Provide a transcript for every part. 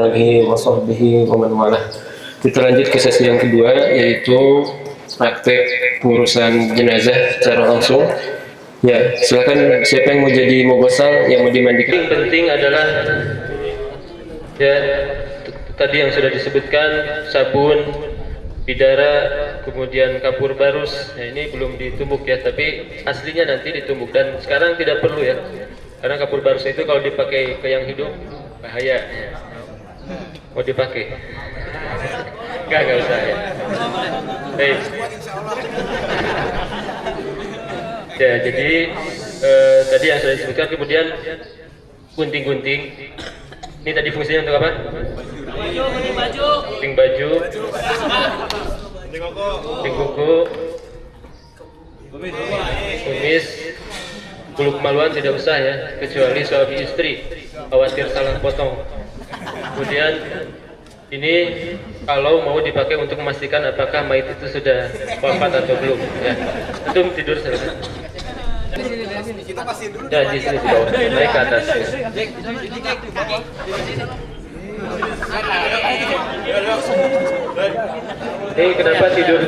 alihi wa sahbihi wa man walah. Kita lanjut ke sesi yang kedua, yaitu praktek pengurusan jenazah secara langsung. Ya, silakan siapa yang mau jadi mughasal, yang mau dimandikan. Yang penting adalah ya tadi yang sudah disebutkan, sabun, bidara, kemudian kapur barus. Nah, ini belum ditumbuk ya, tapi aslinya nanti ditumbuk, dan sekarang tidak perlu ya, karena kapur barus itu kalau dipakai ke yang hidup bahaya. Mau dipakai? Enggak usah ya. Baik. Ya, jadi tadi yang sudah disebutkan, kemudian gunting-gunting. Ini tadi fungsinya untuk apa? Gunting baju, gunting kuku, kumis, bulu kemaluan tidak usah ya, kecuali suami istri, khawatir salah potong. Kemudian ini kalau mau dipakai untuk memastikan apakah mayit itu sudah wafat atau belum ya. Itu tidur saja. Ya, di sini di bawah, naik ke atas ya. Kenapa tidur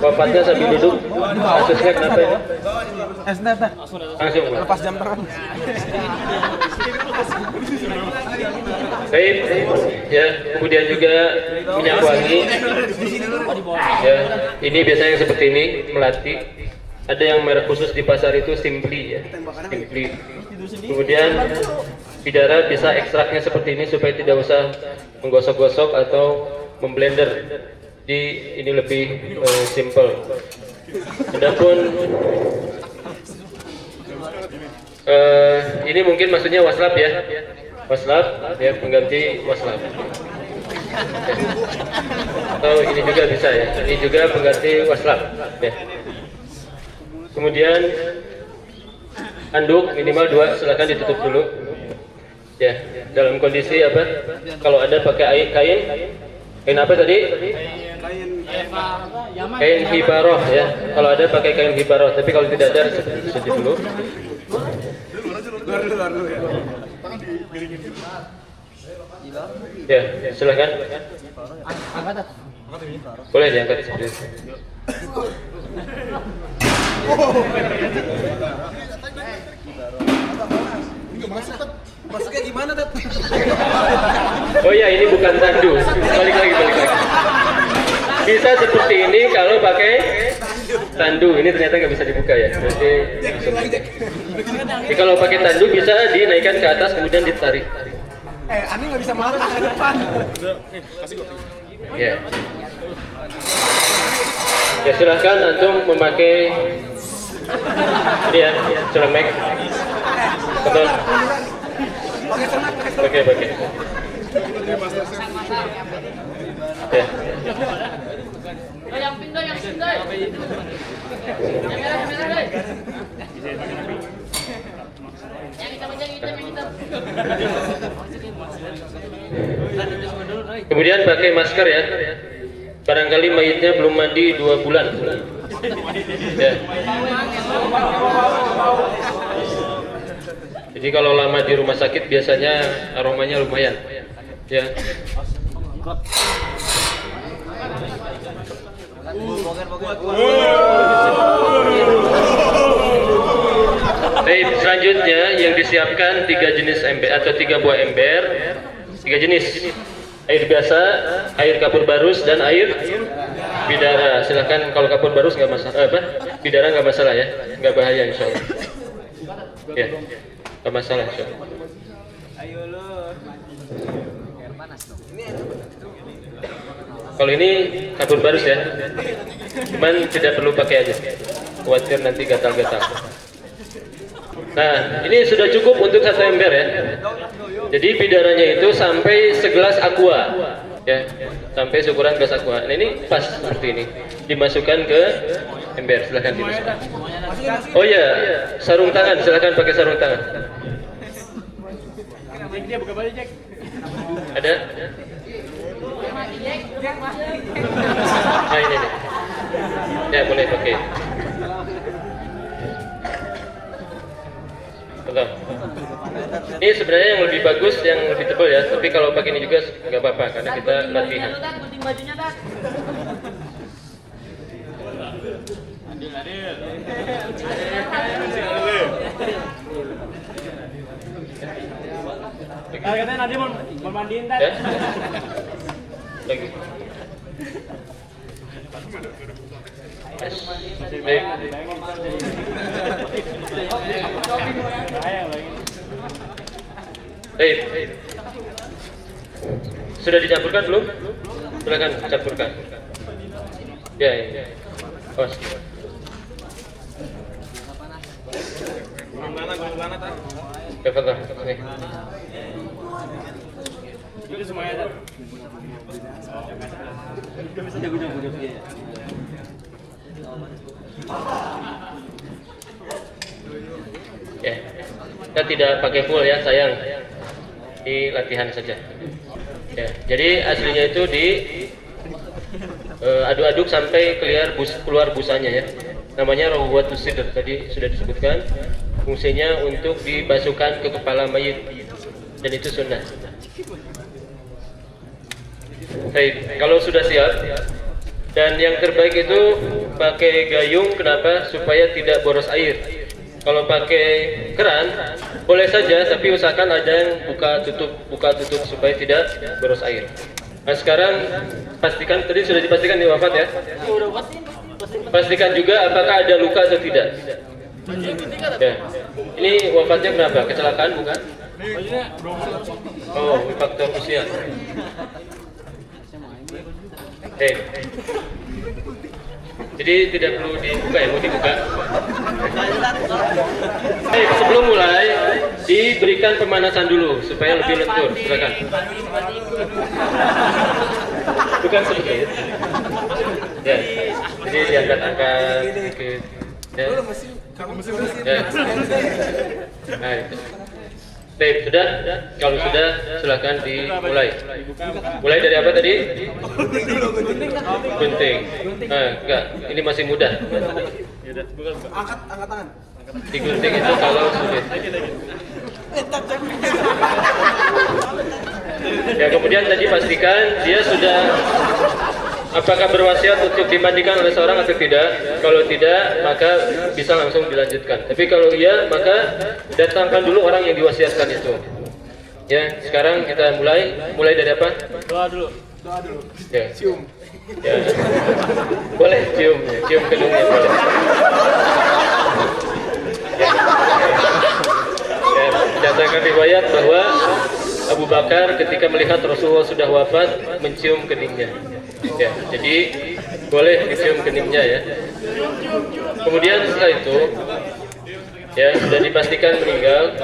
wafatnya sambil duduk? Kasusnya kenapa ini? Langsung lepas jam tangan. Baik, ya, kemudian juga minyak wangi. Ya, ini biasanya seperti ini, melati. Ada yang merek khusus di pasar itu Simply ya, Simply. Kemudian bidara bisa ekstraknya seperti ini supaya tidak usah menggosok-gosok atau memblender. Jadi ini lebih simple. Adapun ini mungkin maksudnya waslap ya, waslap ya, pengganti waslap. Atau ini juga bisa ya, ini juga pengganti waslap ya. Kemudian handuk minimal 2, silakan ditutup dulu ya, dalam kondisi apa, kalau ada pakai kain apa tadi, kain hibaroh ya, kalau ada pakai kain hibaroh, tapi kalau tidak ada sedih dulu ya, silakan boleh diangkat seperti itu. Masuknya gimana, Tat? Oh ya, ini bukan tandu. Balik lagi. Bisa seperti ini kalau pakai tandu. Ini ternyata nggak bisa dibuka ya. Berarti jadi kalau pakai tandu bisa dinaikkan ke atas kemudian ditarik. Ani nggak bisa marah ke depan. Ya. Ya, silahkan antum memakai ini ya, celemek. Betul. Pakai. Ya. Yang pindah. Yang merah. Yang hitam. Kemudian pakai masker ya. Barangkali mayitnya belum mandi 2 bulan. Ya. Jadi kalau lama di rumah sakit biasanya aromanya lumayan. Ya. Baik, selanjutnya yang disiapkan 3 jenis ember atau 3 buah ember, 3 jenis. Air biasa, air kapur barus, dan air bidara. Silahkan, kalau kapur barus nggak masalah, bidara nggak masalah ya, nggak bahaya insya Allah. Ya, nggak masalah insya Allah. Kalau ini kapur barus ya, cuman tidak perlu pakai aja, khawatir nanti gatal-gatal. Nah, ini sudah cukup untuk 1 ember ya. Jadi bidaranya itu sampai segelas aqua ya, sampai seukuran gelas aqua. Nah, ini pas seperti ini, dimasukkan ke ember. Silahkan dimasukkan. Oh ya, sarung tangan, silahkan pakai sarung tangan. Ada? Nah, ini nih. Ya, boleh pakai. Betul. Ini sebenarnya yang lebih bagus, yang lebih tebal ya. Tapi kalau pakai ini juga nggak apa-apa karena kita latihan. Gunting bajunya, Tat. Katanya nanti mau mandiin Tat. Ya? Lagi. Yes. Baik. Baik. Sudah dicampurkan belum? Silakan campurkan. Ya, ya. Awas. Ya, Fatah. Nih. Itu semuanya Tat. Ya, kita tidak pakai full ya, sayang. Di latihan saja. Ya, jadi aslinya itu di aduk-aduk sampai keluar busanya ya. Namanya rawwatus sidr, tadi sudah disebutkan. Fungsinya untuk dibasuhkan ke kepala mayit dan itu sunnah. Baik, kalau sudah siap dan yang terbaik itu pakai gayung, kenapa? Supaya tidak boros air. Kalau pakai keran boleh saja, tapi usahakan ada yang buka tutup supaya tidak boros air. Nah sekarang pastikan, tadi sudah dipastikan di wafat ya. Pastikan juga apakah ada luka atau tidak. Ya. Ini wafatnya kenapa? Kecelakaan bukan? Oh, faktor usia. Jadi tidak perlu dibuka ya, mau dibuka. Sebelum mulai diberikan pemanasan dulu supaya lebih lentur. Silakan. Bukan sedikit. Ya. Jadi diangkat-angkat sedikit. Ya. Ya. Nah, itu. Baik, sudah? Kalau sudah, silakan dimulai. Mulai dari apa tadi? Gunting. Enggak, ini masih mudah. Angkat tangan. Digunting itu kalau sulit. Ya, kemudian tadi pastikan dia sudah apakah berwasiat untuk dimandikan oleh seorang atau tidak. Kalau tidak, maka bisa langsung dilanjutkan. Tapi kalau iya, maka datangkan dulu orang yang diwasiatkan itu. Ya, sekarang kita mulai dari apa? Doa dulu. Ya. Cium. Ya. Boleh cium kedungnya boleh. Ya, berdasarkan riwayat bahwa Abu Bakar ketika melihat Rasulullah sudah wafat mencium keningnya. Ya, jadi boleh dicium keningnya ya. Kemudian setelah itu ya sudah dipastikan meninggal,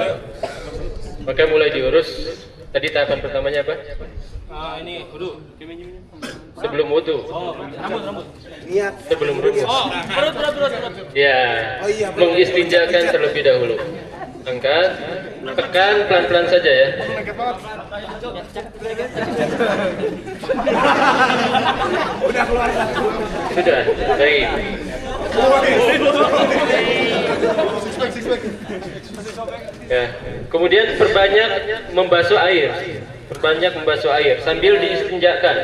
maka mulai diurus. Tadi tahapan pertamanya apa? Ini wudu. Sebelum wudu. Rambut. Niat. Sebelum rumus. Perut. Ya, Oh iya, mengistinjakan terlebih dahulu. Angkat, tekan pelan-pelan saja ya. Udah keluar. Sudah, baik. Ya, kemudian perbanyak membasuh air. Sambil diistinjakan.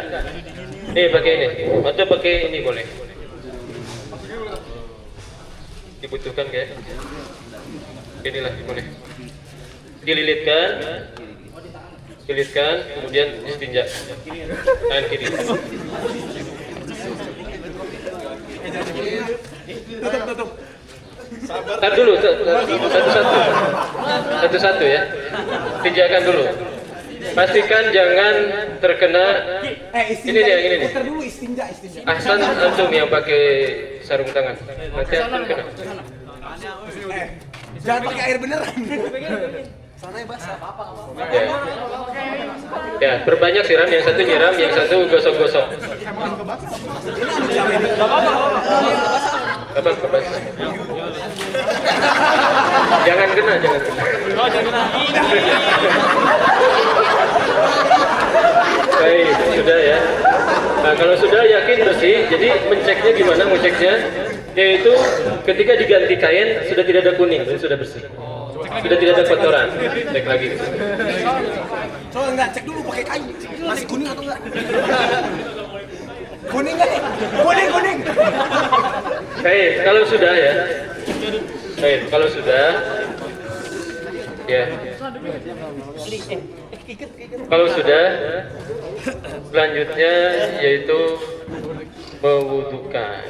Nih pakai ini, atau pakai ini boleh. Dibutuhkan kayak. Inilah boleh. Dililitkan, kemudian istinja. Tangan kiri. Tutup. Tar dulu, satu-satu ya. Tinjakan dulu. Pastikan jangan terkena. Ini nih. Putar dulu istinja. Ahsan antum yang pakai sarung tangan. Nanti akan kena. Jangan pakai air beneran. Sananya basah. Ya. Ya, perbanyak siram, yang satu nyiram, yang satu gosok-gosok. Apa kebas? Jangan kena. Baik, sudah ya. Nah, kalau sudah yakin bersih, jadi menceknya gimana ngeceknya? Yaitu ketika diganti kain sudah tidak ada kuning dan sudah bersih. Sudah tidak ada kotoran. Cek lagi. Soalnya enggak, cek dulu pakai kayu. Masih kuning atau enggak? Kuning enggak nih? Kuning. Baik, kalau sudah ya. Baik, kalau sudah ya. Kalau sudah, selanjutnya yaitu mewudukan.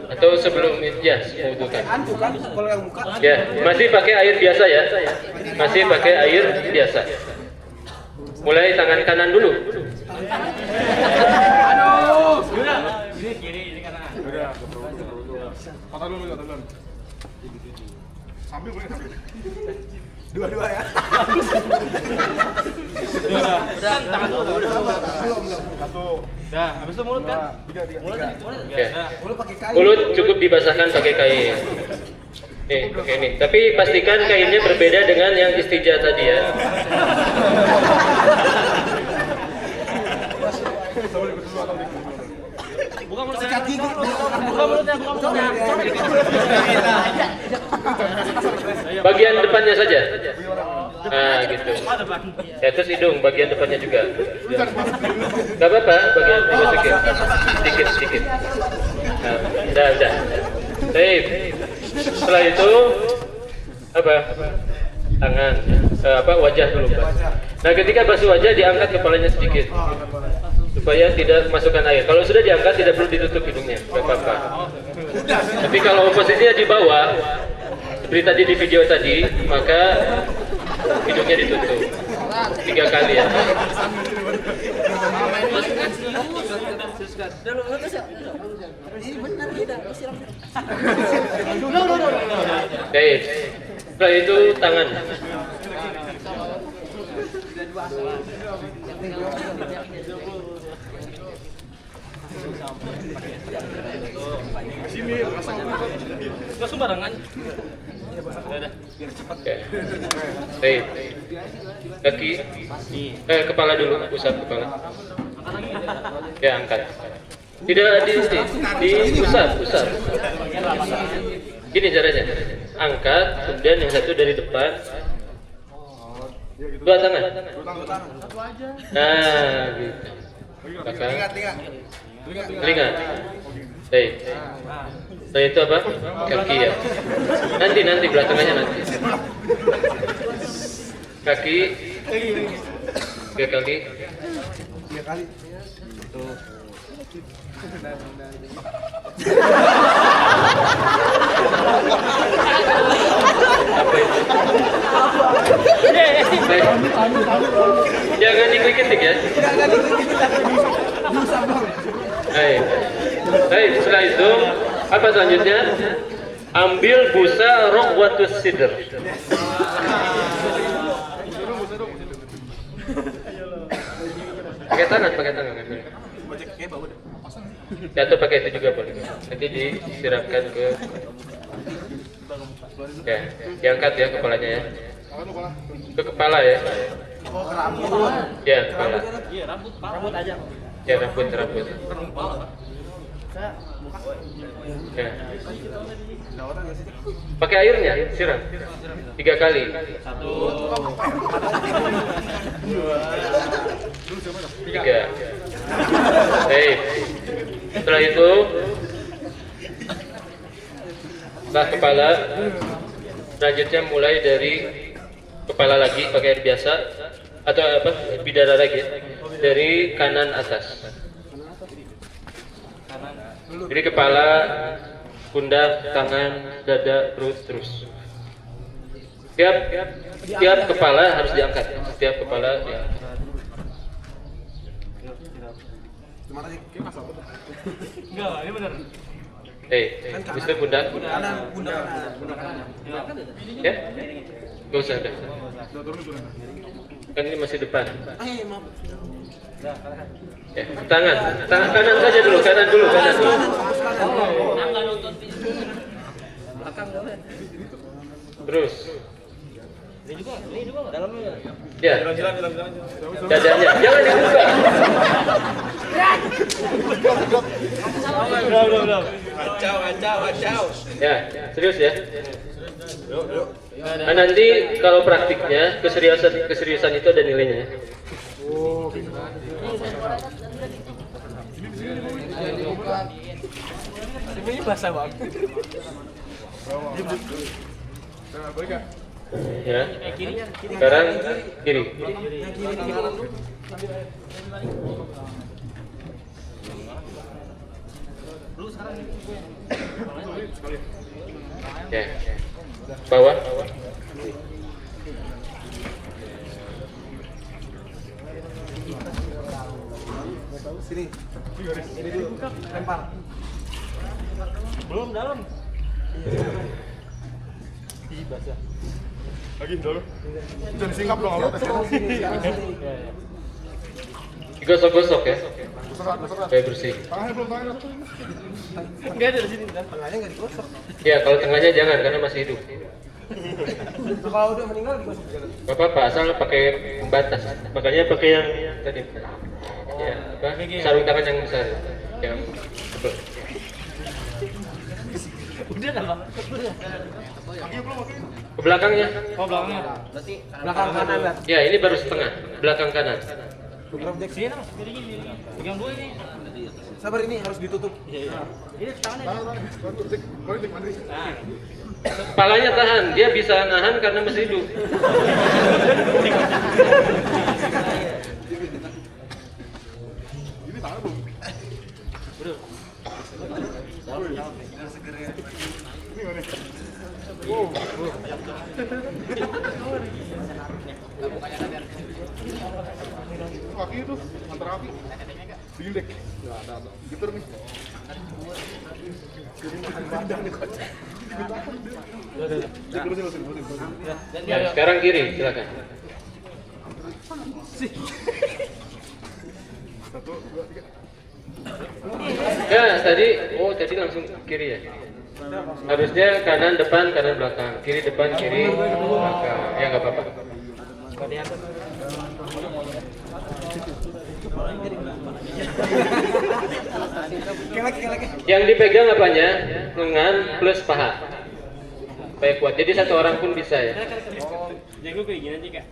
Atau sebelum itu ya, mewudukan. Bukan, kalau yang muka. Ya, masih pakai air biasa ya. Masih pakai air biasa. Mulai tangan kanan dulu. Sambil boleh sambil. Dua-dua ya. Dah, habis itu mulut kan? Ya. Boleh pakai kayu. Mulut cukup dibasahkan pakai kain. Nih, pakai ini. Tapi pastikan kainnya berbeda dengan yang istijah tadi ya. Buka mulutnya. Sikat gigi. Buka mulutnya. Bagian depannya saja. Nah, gitu. Ya, terus hidung bagian depannya juga. Gak apa-apa, bagian dimasukin. Sedikit. Nah, udah. Baik. Setelah itu apa? Tangan, wajah dulu, Pak. Nah, ketika basuh wajah diangkat kepalanya sedikit supaya tidak masukkan air. Kalau sudah diangkat tidak perlu ditutup hidungnya, nggak apa-apa. Tapi kalau posisinya di bawah, seperti tadi di video tadi, maka hidungnya ditutup 3 kali ya. Oke, setelah itu tangan. Enggak sembarangan. Oke. Baik. Kaki. Kepala dulu, pusat kepala. Ya, angkat. Tidak pusat. Gini caranya. Angkat, kemudian yang satu dari depan. 2 tangan. Nah, gitu. Belakang. Telinga. Baik. Setelah itu apa? Kaki ya. Nanti belakangnya nanti. Kaki. 3 kali. Apa itu? Baik. Jangan diklik-klik ya. Baik, setelah itu apa selanjutnya? Ambil busa rokwatus sidr. Pakai tangan. Ya, atau pakai itu juga boleh. Nanti disiramkan ke. Ya, diangkat ya kepalanya ya. Ke kepala ya. Ya, kepala. Rambut aja. Ya, rambut. Ya. Pakai airnya, siram. 3 kali. 1, 2, 3. Baik. Setelah itu, setelah kepala, selanjutnya mulai dari kepala lagi pakai air biasa atau apa? Bidara lagi ya. Dari kanan atas. Jadi kepala, pundak, tangan, dada, perut, terus. Tiap kepala harus diangkat. Setiap kepala diangkat. Enggak, ini benar. Habis itu pundak. Ya? Gak usah, udah. Kan ini masih depan. Ya, tangan kanan saja dulu, kanan dulu. Terus. Ini juga dalamnya. Ya. Dadanya, jangan dibuka. Udah. Kacau. Ya, serius ya. Nah, nanti kalau praktiknya keseriusan itu ada nilainya. Ini basah banget. Ya. Sekarang kiri. Ya. Bawah. Sini. Ini dulu. Lempar. Belum dalam. Lagi dulu. Jangan singkap dong kalau tesnya. Digosok-gosok ya. Supaya bersih. Tangannya belum tangannya. Enggak ada di sini. Tengahnya nggak digosok. Ya, kalau tengahnya jangan karena masih hidup. Kalau udah meninggal digosok. Gak apa-apa, asal pakai pembatas. Makanya pakai yang tadi. Ya, apa? Sarung tangan yang besar. Yang tebal. Udah dah, Bang. Ke belakangnya. Oh, belakangnya. Belakang kanan lah. Ya, ini baru setengah. Belakang kanan. Program Jack. Sini, Mas. Gini. Pegang dua ini. Sabar, ini harus ditutup. Iya. Ini tangannya. Balik, Mandri. Nah. Kepalanya tahan, dia bisa nahan karena masih hidup. Ini tangan belum. Ini mana? Wow. Kaki itu antara kaki. Dingin dek. Gitar nih. Ya, sekarang kiri, silakan. Satu, dua, tiga. Ya, tadi langsung kiri ya. Harusnya kanan depan, kanan belakang. Kiri depan, kiri belakang. Ya nggak apa-apa. Yang dipegang apanya? Lengan plus paha. Supaya kuat. Jadi satu orang pun bisa ya. Jago kayak gini aja, Kak.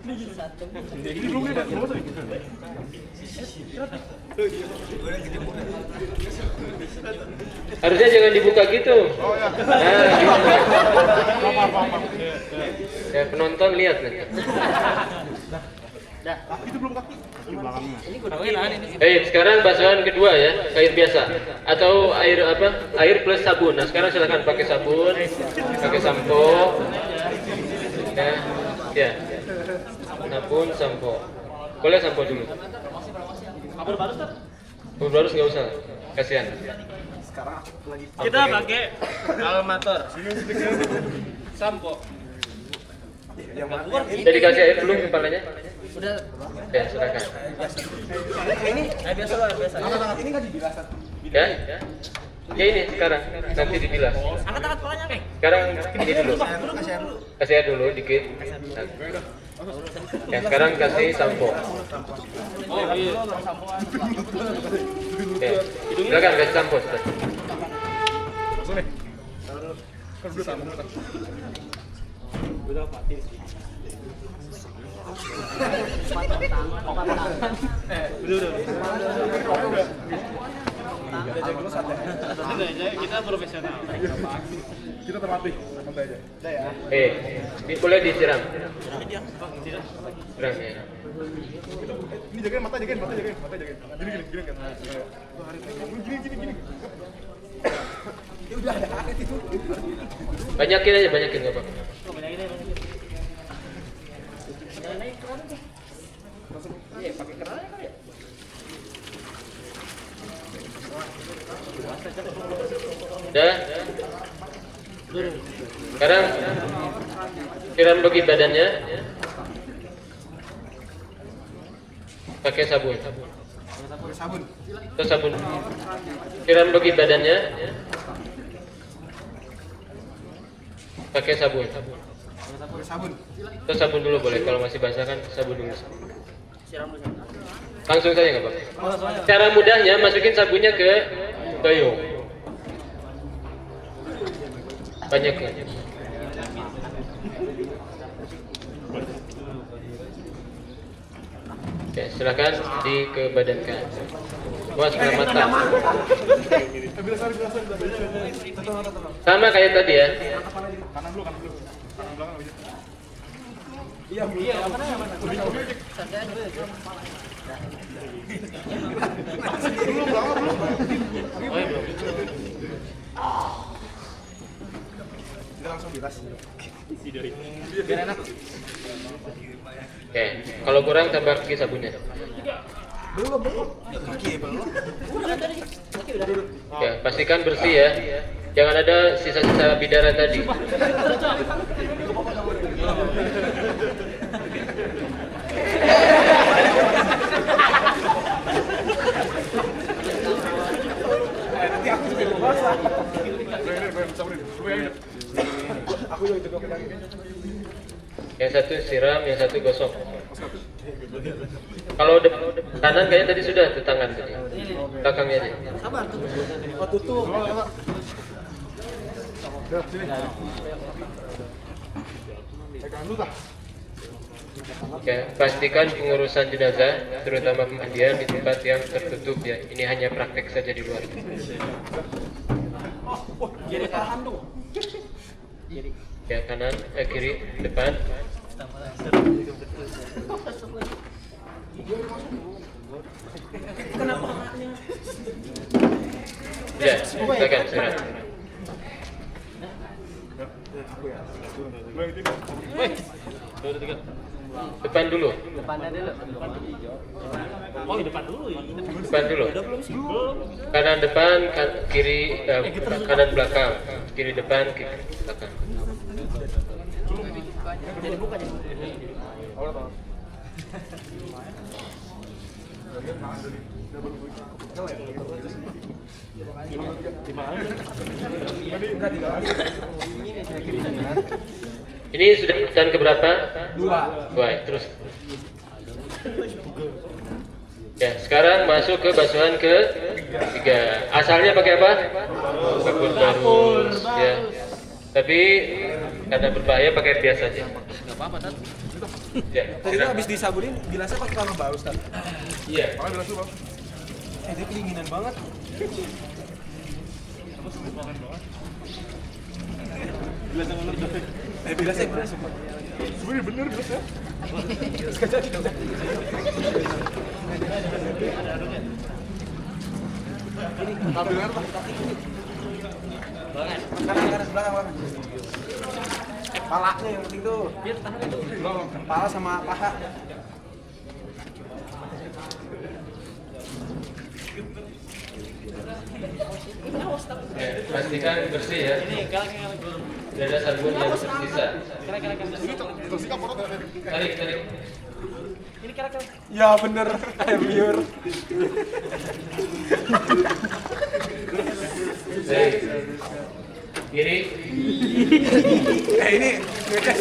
Ini belum nih, belum tadi. Harusnya jangan dibuka gitu. Oh ya. Nah, gitu. Ya, penonton lihat nanti. Itu belum kaki. Di belakangnya. Sekarang basuhan kedua ya, air biasa atau air apa? Air plus sabun. Nah, sekarang silakan pakai sabun, pakai sampo. Ya. Sabun, sampo. Boleh sampo dulu. Kabel baru, Ustaz. Sabun baru nggak usah. Kasihan. Kita pakai Almator. Sampo. Udah dikasih air belum kepalanya? Udah. Ya, silakan. Ini Air biasa loh, air biasa. ini nggak dibilas. Ya. Ya ini sekarang nanti dibilas. Angkat kepalanya, Kang. Sekarang ini dulu. Kasih air dulu. Kasih air dulu dikit. Nah. Ya, sekarang kasih sampo. Oh, iya. Ya. Silakan kasih sampo. Ustaz. Langsung nih. Kan udah tamu kan. Udah mati. Kita profesional. Kita terlatih, santai aja. Boleh disiram. Siram ya. Ini jagain mata, jagain. Gini kan. Gini. Ya udah ada karet itu. Banyakin aja, banyakin nggak apa-apa. Udah. Sekarang siram bagi badannya. Pakai sabun. Pakai sabun. Terus sabun. Siram bagi badannya. Pakai sabun. Pakai sabun. Terus sabun dulu boleh, kalau masih basah kan sabun dulu. Langsung saja nggak apa-apa. Cara mudahnya masukin sabunnya ke gayung. Banyak ya. Ya, silakan dikebadankan. Semua sebelah mata. Sama kayak tadi ya. Kanan dulu. Kanan belakang aja. Iya, mana? Belum belakang belum. Oh, iya, belum. Kita langsung bilas. Biar enak. Oke, kalau kurang tambah lagi sabunnya. Belum. Kaki belum. Oke, pastikan bersih ya. Jangan ada sisa-sisa bidara tadi. Nanti aku juga basah. Aku juga lagi. Yang satu siram, yang satu gosok. Kalau kanan kayaknya tadi sudah tuh tangan tadi. Belakangnya aja. Sabar tuh. Oh, tutup. Oke, pastikan pengurusan jenazah, terutama pemandian di tempat yang tertutup ya. Ini hanya praktek saja di luar. Jadi tahan dong. Ya, kanan, kiri, depan. Ya, silakan silakan. Depan dulu. Depannya dulu. Oh, di depan dulu ya. Depan dulu. Kanan depan, kiri, kanan belakang. Kiri depan, kiri belakang. Jadi buka aja. Ini sudah pesan keberapa? Dua. Terus. Ya, sekarang masuk ke basuhan ke 3. Asalnya pakai apa? Sabun barus. Ya. Tapi karena berbahaya pakai biasa aja. Enggak apa-apa, Tat. Ya, Tadi tuh habis disabunin, bilasnya pakai tangan baru, Ustaz. Iya. Malah bilas dulu, Bang. Dia kedinginan banget. Bilasnya bener sumpah. Sebenarnya bener bilas ya. Ambil air, Pak. Kanan belakang. Palanya yang penting tuh. Kepala sama paha. Ya, pastikan bersih ya. Ini kalau Tidak ada sabun yang tersisa. Tersikap foto tadi. Tarik. ini kira-kira Ya bener, air liur. Baik. Kiri. Ini ngetes.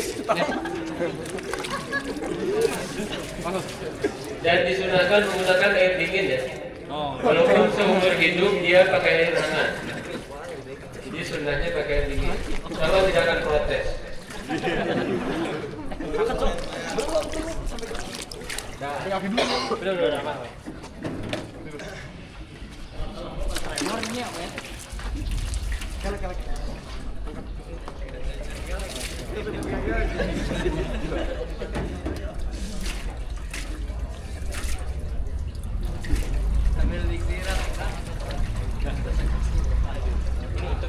Dan disunahkan menggunakan air dingin ya. Walaupun seumur hidup dia pakai air hangat. Jadi sunnahnya pakai air dingin. Kalau tidak akan protes. udah apa?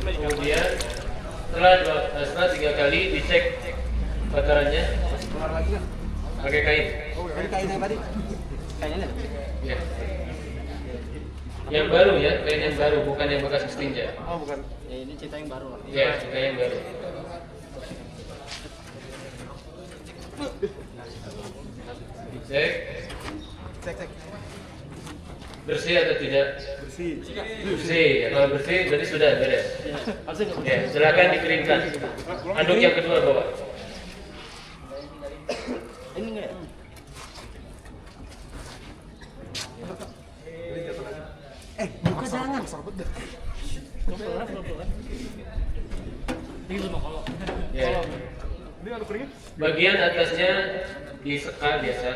Kemudian setelah 3 kali dicek kotorannya Keluar lagi kan? pakai kain. Tadi kain yang tadi. Kayaknya Ya. Yang baru ya, kain yang baru, bukan yang bekas istinja. Oh bukan. ya ini cerita yang baru. Ya, kain yang baru. Cek Cek. bersih atau tidak? Bersih. Ya, kalau bersih berarti sudah beres. Harusnya enggak Ya, silakan dikeringkan. Anduk yang kedua bawa. ini enggak ya? Buka jangan. Ini semua kalau. Ya. Ini ada keringin? Bagian atasnya diseka biasa.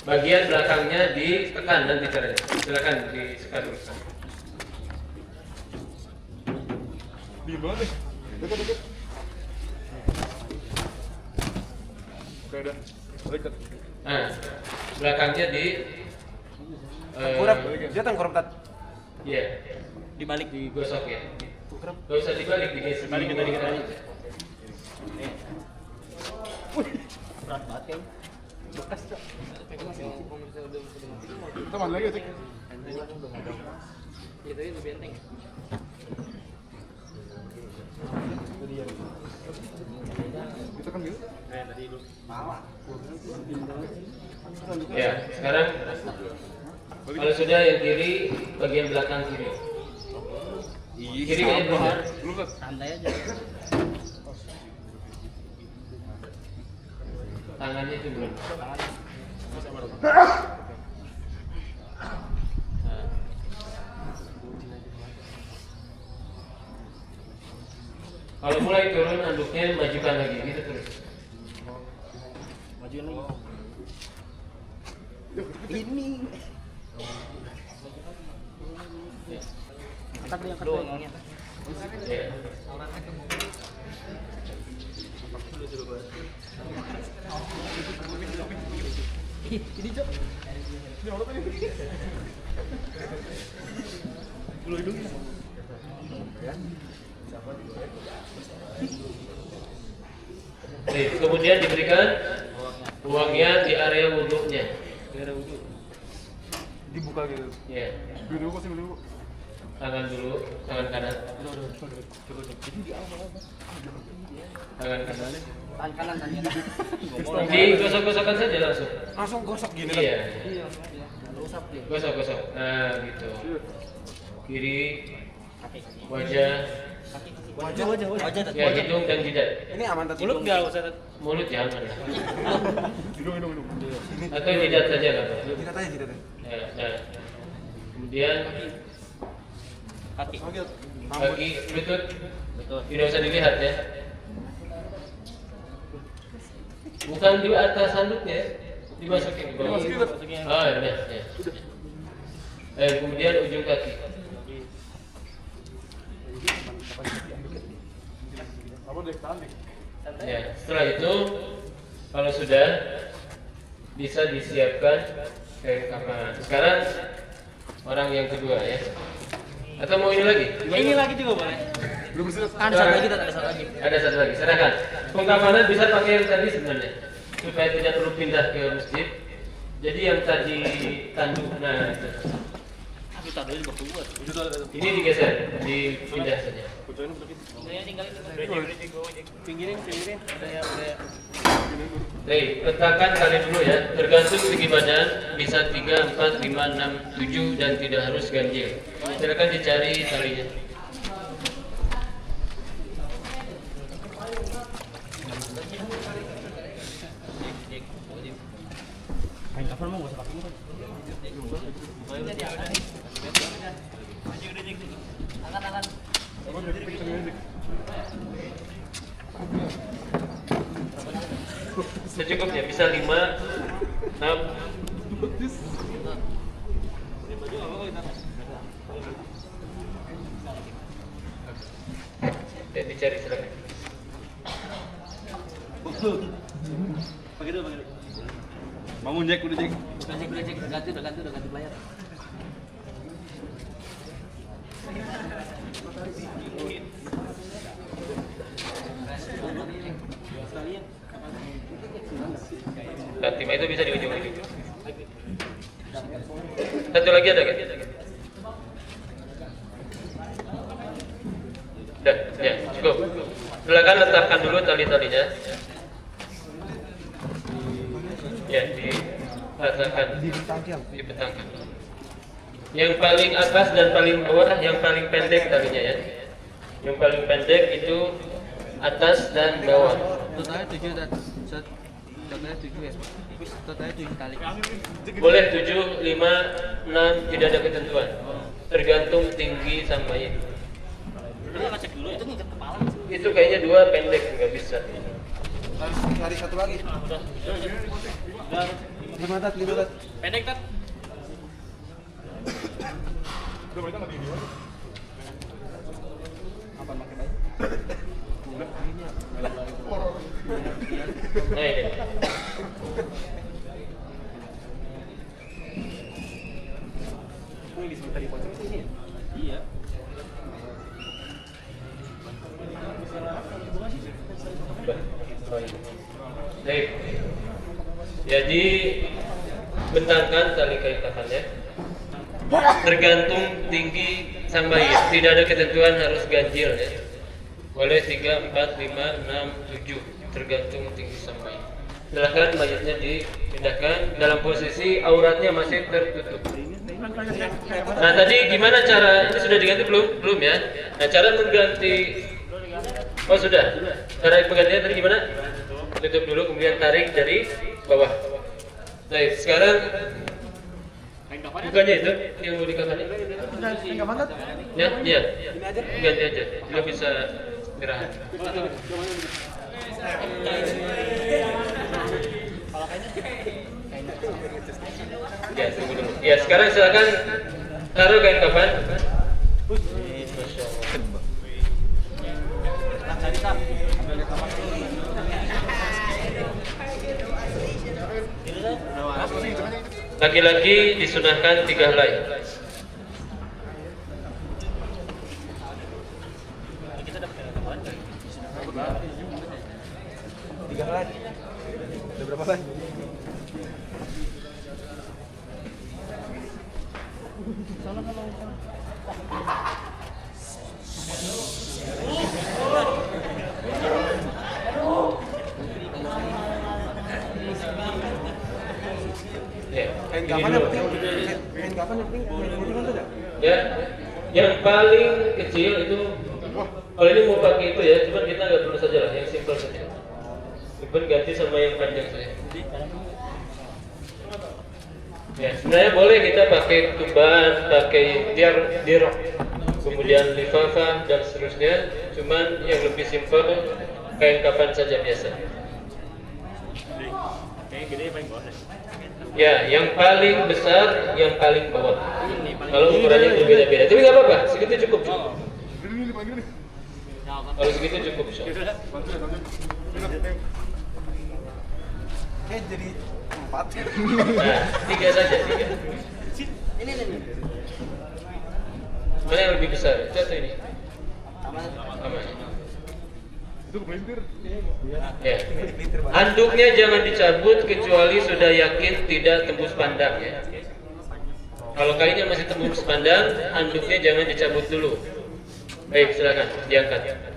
bagian belakangnya ditekan nanti caranya. Silakan disekat dulu. Diem banget nih. Dekat. Oke, udah. Dekat. Nah, belakangnya Kurang. Dia tengkorak tat. iya, Dibalik. digosok ya. Gak usah dibalik, digeser balik tadi kita. Berat banget kan. Kita mana lagi, Cek? Itu benteng. Kita kan gitu. Ya, sekarang kalau sudah yang kiri, bagian belakang kiri. Kiri kayaknya belum ya? Belum, Tat. Santai aja. Tangannya itu belum. Kalau mulai turun anduknya majukan lagi gitu terus. Majuin lagi. Ini. Angkat deh, angkat deh. Ya. Ini Cok. Ini orang tadi. Dulu hidung. Nih, kemudian diberikan uangnya di area wudhunya. Dibuka gitu. Ya, Dulu kok sih dulu. tangan dulu, tangan kanan. Tangan kanan. Tangan kanan tadi. Digosok-gosokkan saja langsung. Langsung gosok gini. Iya, Iya. Usap deh. gosok-gosok. Nah, gitu. Kiri, Kaki. wajah, Wajah. ya hidung dan jidat. Ini aman tadi. Mulut enggak usah. Mulut jangan lah. Hidung. Atau jidat saja nggak apa-apa. Kita tanya kita. Ya, nah. Kemudian Kaki. kaki, lutut, Betul. tidak usah dilihat ya. Bukan di atas handuknya, dimasukin ke bawah. Dimasukin. Oh, ya. Kemudian ujung kaki. Apa deh, tahan deh. Ya, setelah itu kalau sudah bisa disiapkan kain kafan. Sekarang orang yang kedua ya. Atau mau ini lagi? Ini lagi juga boleh. Belum bersih. Ada satu lagi, ada satu lagi. Ada satu lagi. Silakan. Pengkafanan bisa pakai yang tadi sebenarnya supaya tidak perlu pindah ke masjid. Jadi yang tadi tanduk, nah itu. Kita dulu juga keluar. Ini digeser, dipindah saja. Saya tinggalin pinggirin. Udah. Baik, letakkan kali dulu ya. Tergantung segi badan, bisa 3, 4, 5, 6, 7 dan tidak harus ganjil. Silakan dicari talinya. Kain kafan mau enggak usah pakai. Angkat. Apa deh, kita tengah deh. Secukupnya bisa 5, 6. Ya, dicari silakan. Pakai dulu. Bangun Jack, udah Jack. Udah cek, udah ganti pelayar. Dan timah itu bisa di ujung-ujung. Satu lagi ada kan? Udah, ya, cukup. Silakan letakkan dulu tali-talinya. Ya, dipasangkan, dipetangkan. Yang paling atas dan paling bawah, yang paling pendek talinya ya. Yang paling pendek itu atas dan bawah. Totalnya 7 dan totalnya 7 ya. Totalnya 7 kali. Boleh 7, 5, 6, tidak ada ketentuan. Tergantung tinggi sama ini. Lu ngecek dulu itu ngikat kepala. Itu kayaknya 2 pendek, nggak bisa. Harus cari satu lagi. Udah. 5 tat. Pendek tat. Udah mereka nggak tinggi banget. Apa pakai baik? Nah ini. Ini disebut tadi pocong sih ini. Iya. Baik. Jadi bentangkan tali kain kafannya. Tergantung tinggi sang mayit. Tidak ada ketentuan harus ganjil ya. Boleh 3, 4, 5, 6, 7 tergantung tinggi sang mayit. Silahkan mayatnya dipindahkan dalam posisi auratnya masih tertutup. Nah tadi gimana cara, ini sudah diganti belum? Belum ya. Nah cara mengganti, oh sudah. Cara penggantinya tadi gimana? Tutup dulu kemudian tarik dari bawah. Baik, sekarang bukannya itu yang mau dikatakan? Enggak mantap. Ya, iya. Ganti aja. Nggak bisa istirahat. Ya, tunggu dulu. Ya, sekarang silakan taruh kain kafan. Masya Allah. Laki-laki disunahkan 3 helai. Tiga lagi. Udah berapa lagi? Ya, Kain ini kapan dulu. yang penting? Kain kapan yang penting? Ini kan ada. Ya, yang paling kecil itu, kalau ini mau pakai itu ya, cuman kita nggak perlu saja lah, yang simple saja. Cuman ganti sama yang panjang saja. Ya, sebenarnya boleh kita pakai tuban, pakai dirok, kemudian lifafah dan seterusnya. Cuman yang lebih simple kain kafan saja biasa. Ya, yang paling besar, yang paling bawah. Kalau ukurannya berbeda-beda, tapi nggak apa-apa, segitu cukup. Ini paling gini. Kalau segitu cukup. Bantu ya, bantu. Jadi 4. Nah, 3 saja, 3. Ini. Mana yang lebih besar? Itu atau ini? Aman. Itu kemelintir. Ya. Handuknya jangan dicabut kecuali sudah yakin tidak tembus pandang ya. Kalau kainnya masih tembus pandang, handuknya jangan dicabut dulu. Baik, silakan diangkat.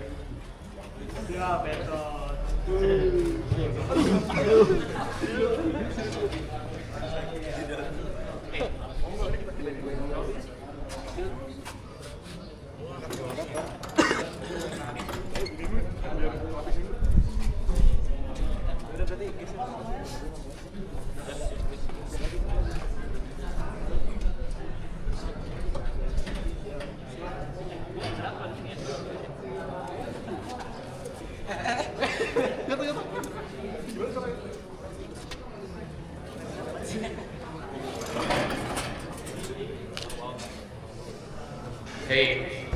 Baik.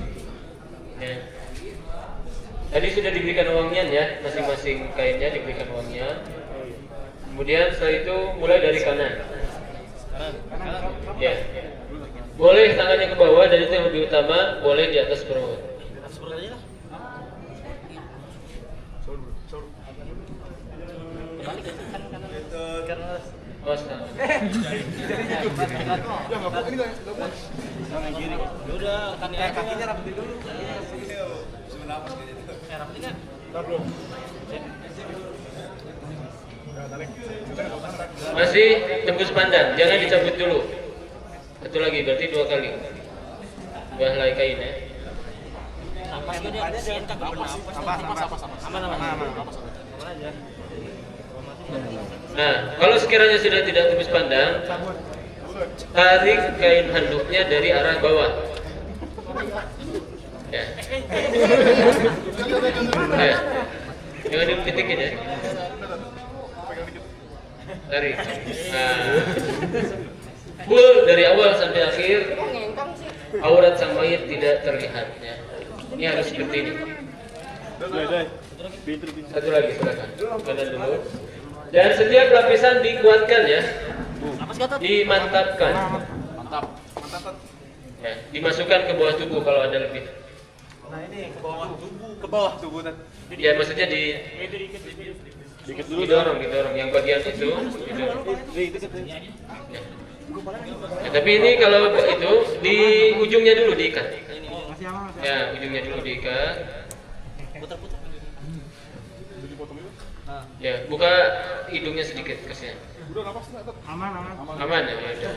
Ya. Tadi sudah diberikan wangian ya, masing-masing kainnya diberikan wangian. Kemudian setelah itu mulai dari kanan. Ya. Boleh tangannya ke bawah dan itu yang lebih utama, boleh di atas perut. Awas, nah. Ya nggak ini nggak buat. Kakinya rapetin dulu. Belum. Masih tembus pandang, jangan dicabut dulu. Satu lagi, berarti 2 kali. 2 helai kain ya. Nah, kalau sekiranya sudah tidak tembus pandang, tarik kain handuknya dari arah bawah. Ya. Ya. Jangan dipitikin ya. Tarik. Nah, full dari awal sampai akhir. Aurat sang mayit tidak terlihat. Ya. Ini harus seperti ini. Satu lagi silakan. Kanan dulu. Dan setiap lapisan dikuatkan ya. Dimantapkan. Ya, dimasukkan ke bawah tubuh kalau ada lebih. Nah ini ke bawah tubuh dan Ya maksudnya didorong yang bagian itu didorong. Ya. Ya, tapi ini kalau itu di ujungnya dulu diikat. Ya, ujungnya dulu diikat. Ya, buka hidungnya sedikit kasihan. Aman ya, ya udah.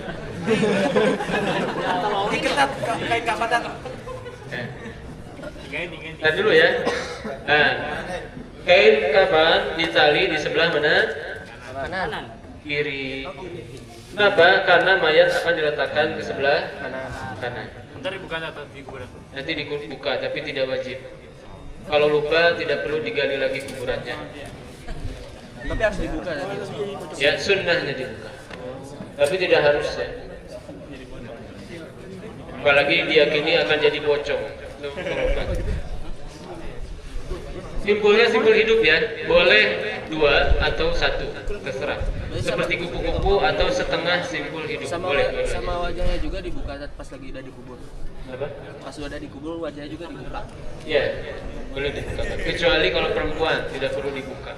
diketat kain kafadan. Ya. Nah dulu ya. Nah, kain kafan ditali di sebelah mana? Kanan. Kiri. Kenapa? Karena mayat akan diletakkan ke sebelah kanan. Nanti dibuka, tapi tidak wajib. Kalau lupa tidak perlu digali lagi kuburannya. Tapi harus dibuka nanti. Ya sunnahnya dibuka, tapi tidak harus ya. Apalagi diyakini akan jadi pocong. Simpulnya simpul hidup ya, boleh 2 atau 1, terserah. Seperti kupu-kupu atau setengah simpul hidup, boleh. Sama wajahnya juga dibuka pas lagi udah dikubur. Apa? Pas udah dikubur wajahnya juga dibuka. Ya, boleh dibuka. Kecuali kalau perempuan tidak perlu dibuka.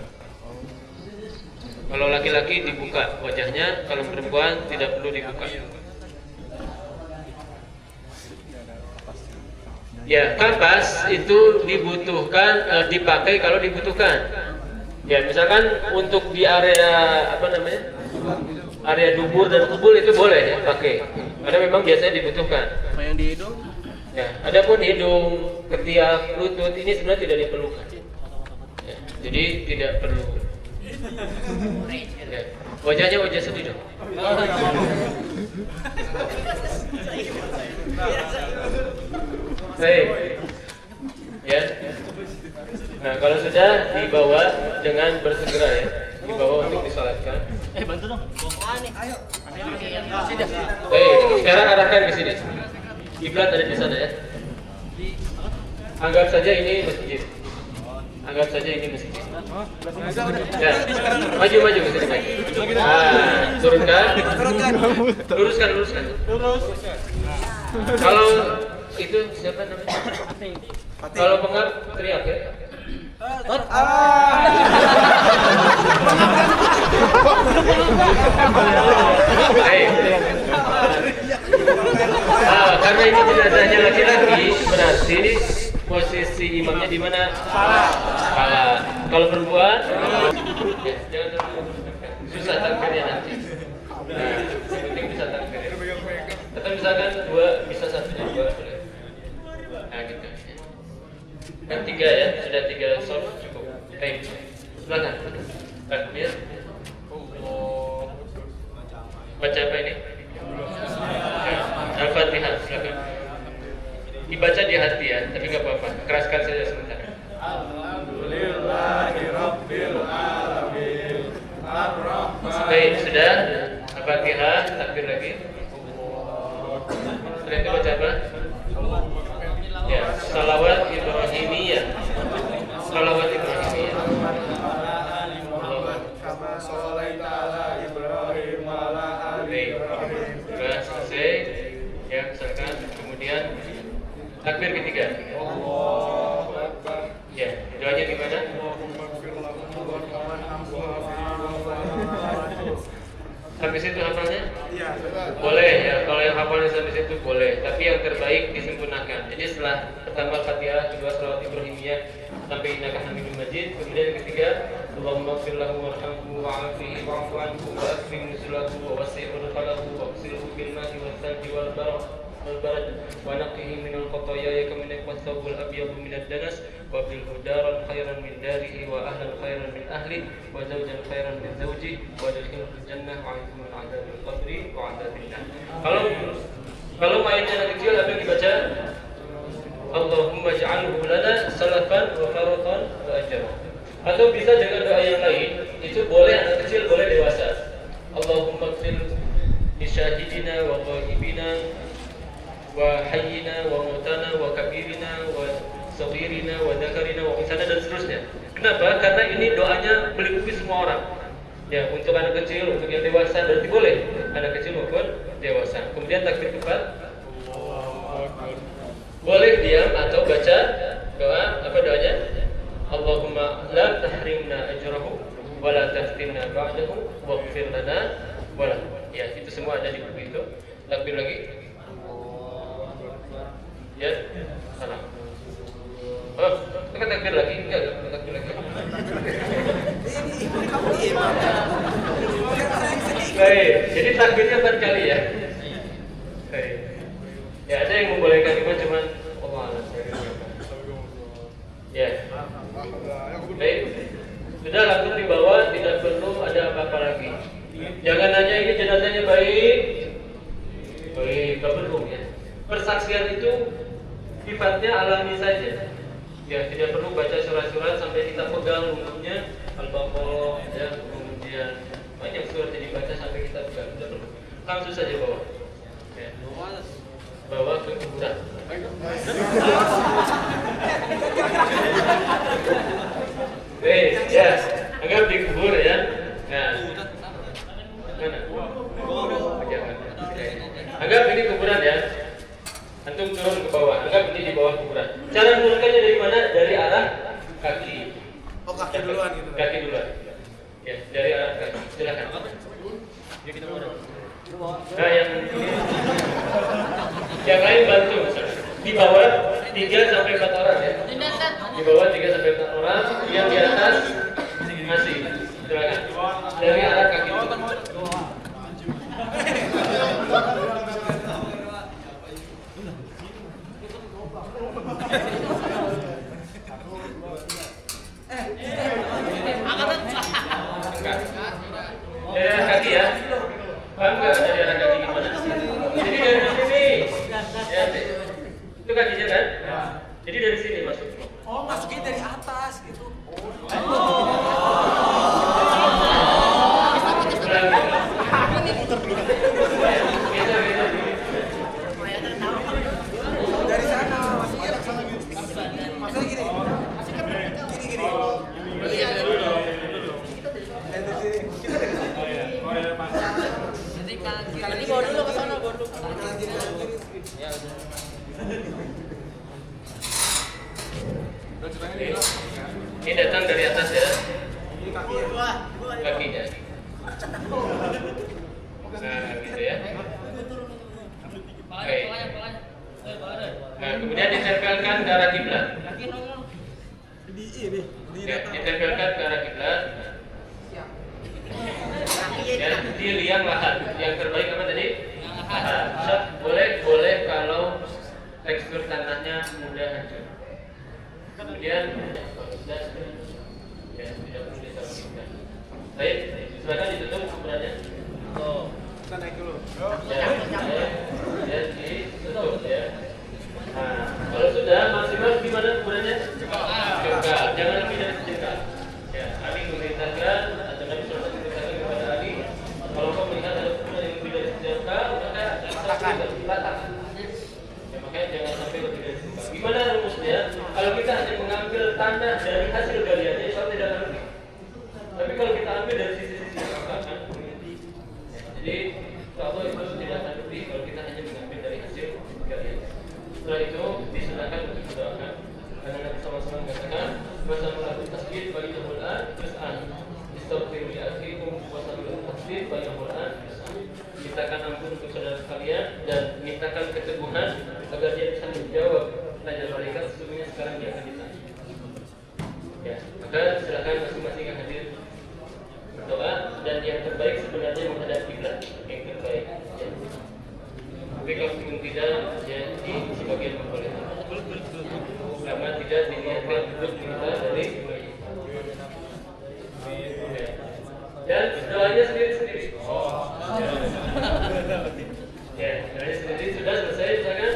Kalau laki-laki dibuka wajahnya, kalau perempuan tidak perlu dibuka. Ya, kapas itu dibutuhkan, dipakai kalau dibutuhkan. Ya, misalkan untuk di area apa namanya, area dubur dan kubur itu boleh ya pakai. Karena memang biasanya dibutuhkan. Apa yang di hidung? Ya, adapun hidung, ketiak, lutut ini sebenarnya tidak diperlukan. Ya, jadi tidak perlu. Ya, wajahnya wajah sedih dong. Baik. Ya. Nah, kalau sudah dibawa dengan bersegera ya, dibawa untuk disolatkan. Bantu dong. Baik, sekarang arahkan ke sini. Kiblat ada di sana ya. Anggap saja ini masjid. Anggap saja ini masjid. Ya, maju ke sini maju. Turunkan. Luruskan. Kalau itu siapa namanya? Kalau pengap teriak ya. Karena ini jenazahnya laki-laki, berarti posisi imamnya di mana? Kepala. Kalau perempuan, ya, jangan susah takbirnya nanti. Nah, yang penting bisa takbir. Atau misalkan 2 bisa satunya 2 boleh. Nah gitu. Kan 3 ya, sudah 3 soft cukup. Baik, silakan. Takbir. Baca apa ini? Al-Fatihah, silakan. Dibaca di hati ya, tapi nggak apa-apa. Keraskan saja sebentar. Baik, sudah. Al-Fatihah, takbir lagi. Setelah itu baca apa? Ya, salawat Ibrahimiyah. Salawat Ibrahimiyah. Baik, sudah selesai. Ya, misalkan kemudian takbir ketiga. Ya, doanya gimana? Sampai situ hafalnya? Boleh ya, kalau yang hafalnya sampai situ boleh. Tapi yang terbaik disempurnakan. Jadi setelah pertama Fatihah, kedua salawat Ibrahimiyah sampai innaka Hamidum Majid, kemudian yang ketiga Allahumma ighfir lahu warhamhu wa'afihi wa'fu anhu wa akrim nuzulahu wa wasi' mudkhalahu wa ghsilhu bil ma'i wal thalji wal barad wa naqqihi min al khataaya kama yanqa thawbul abyad min ad danas wa bil daran khairan min darihi wa ahlan khairan min ahli wa zawjan khairan min zawji wa adkhilhu al jannah wa a'idhu min adzabil qabri wa adzabil nar. Kalau mayatnya anak kecil apa yang dibaca? Allahumma ja'alhu lana salafan wa faratan wa ajran. Atau bisa dengan doa yang lain, itu boleh anak kecil, boleh dewasa. لشاهدنا وغائبنا وحينا وموتنا وكبيرنا وصغيرنا وذكرنا وأنثانا dan seterusnya. Kenapa? Karena ini doanya meliputi semua orang. Ya, untuk anak kecil, untuk yang dewasa, berarti boleh anak kecil maupun dewasa. Kemudian takbir keempat, boleh diam atau baca doa. Apa doanya? Allahumma la tahrimna ajrahu wa la taftinna ba'dahu waghfir lana wa lahu. Ya, itu semua ada di buku itu. Takbir lagi. Ya, salam. Oh, itu kan takbir lagi? Enggak, takbir lagi. Baik, jadi takbirnya 4 kali ya. Baik. Ya, ada yang membolehkan itu cuman Allah alam. Ya. Baik. Sudah langsung dibawa, tidak perlu ada apa-apa lagi. Jangan nanya ini jenazahnya baik. Baik, gak perlu ya. Persaksian itu sifatnya alami saja. Ya, tidak perlu baca surat-surat sampai kita pegang umumnya Al-Baqarah ya, kemudian banyak surat yang dibaca sampai kita pegang. Tidak perlu. Langsung saja bawa. Ya. Bawa ke kuburan. Baik, ya. Anggap dikubur ya. Nah. Mana? Jangan. Anggap ini kuburan ya. Antum turun ke bawah. Anggap ini di bawah kuburan. Cara menurunkannya dari mana? Dari arah kaki. Oh, kaki duluan gitu. Kaki duluan. Ya, dari arah kaki. Silakan. Nah, yang lain bantu. Di bawah 3 sampai 4 orang ya. Di bawah 3 sampai 4 orang. Yang di atas masih. Silakan. Dari arah kaki. Dari arah kaki ya. Paham nggak dari arah kaki gimana? Jadi dari sini. Ya, itu kakinya kan? Jadi dari sini masuk. Oh, masuknya dari atas gitu. Dari sana masuknya maksudnya gini. Gini. Nanti bawa dulu ke sana, bawa dulu. Ya udah. Ini datang dari atas ya. Kakinya. Nah, gitu ya. Oke. Nah, kemudian ditempelkan ke arah kiblat. Ya, ditempelkan ke arah kiblat. Ya, di liang lahat. Yang terbaik apa tadi? Lahat. Boleh kalau tekstur tanahnya mudah hancur. Kemudian ya, tidak perlu ditaruhkan. Baik, silakan ditutup kuburannya. Kita naik dulu. Ya, ditutup ya. Nah, kalau sudah maksimal gimana kuburannya? Jengkal, jangan lebih dari sejengkal. Ya, Ali memerintahkan atau Nabi SAW memerintahkan kepada Ali, kalau kau melihat ada kuburan yang lebih dari sejengkal, maka latakan. Ya, makanya jangan sampai lebih dari sejengkal. Gimana rumusnya? Kalau kita hanya mengambil tanah dari hasil galiannya, insya Allah tidak akan rugi. Tapi kalau kita ambil dari sisi-sisi maka akan rugi. Jadi, kalau itu tidak akan rugi kalau kita hanya mengambil dari hasil galiannya. Setelah itu disunahkan untuk berdoakan. Karena Nabi sama-sama mengatakan, "Wasallallahu tasbih bagi Al-Quran terus istaghfiru li akhikum wasallallahu tasbih bagi Al-Quran terus mintakan ampun untuk saudara sekalian dan mintakan keteguhan agar dia bisa menjawab tanya mereka sesungguhnya sekarang dia akan ditanya. Ya, maka silakan masing-masing yang hadir berdoa dan yang terbaik sebenarnya menghadap kiblat yang terbaik. Ya. Tapi kalau tidak, ya di sebagian membolehkan. Karena tidak diniatkan untuk kita dari ya. Dan doanya sendiri-sendiri. Ya, doanya sendiri sudah selesai, misalkan.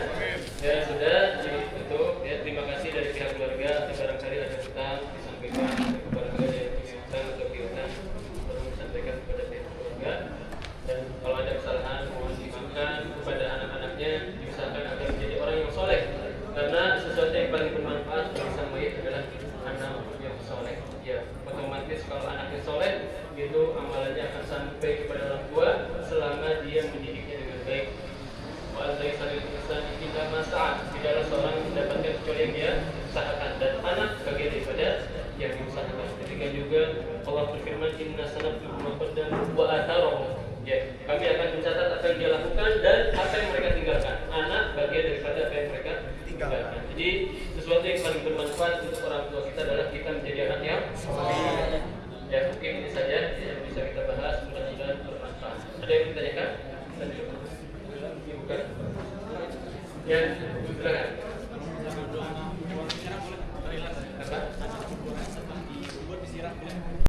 Ya sudah ditutup. Ya, terima kasih dari pihak keluarga. Barangkali ada hutang disampaikan barangkali ada yang punya hutang atau piutang perlu disampaikan kepada pihak keluarga. Dan kalau ada kesalahan baik kepada orang tua selama dia mendidiknya dengan baik. Wa'alaihi salil insani illa ma sa'a. Tidaklah seorang mendapatkan kecuali yang dia usahakan, dan anak bagian daripada yang diusahakan. Ketika juga Allah berfirman, inna sanaktubu ma qaddamu wa atharahum. Ya, kami akan mencatat apa yang dia lakukan dan apa yang mereka tinggalkan. Anak bagian daripada apa yang mereka tinggalkan. Jadi sesuatu yang paling bermanfaat untuk orang tua kita adalah kita menjadi anak yang saleh. Ya, mungkin ini saja yang bisa kita bahas, mudah-mudahan bermanfaat. Ada yang ditanyakan? Bukan? Ya, silakan.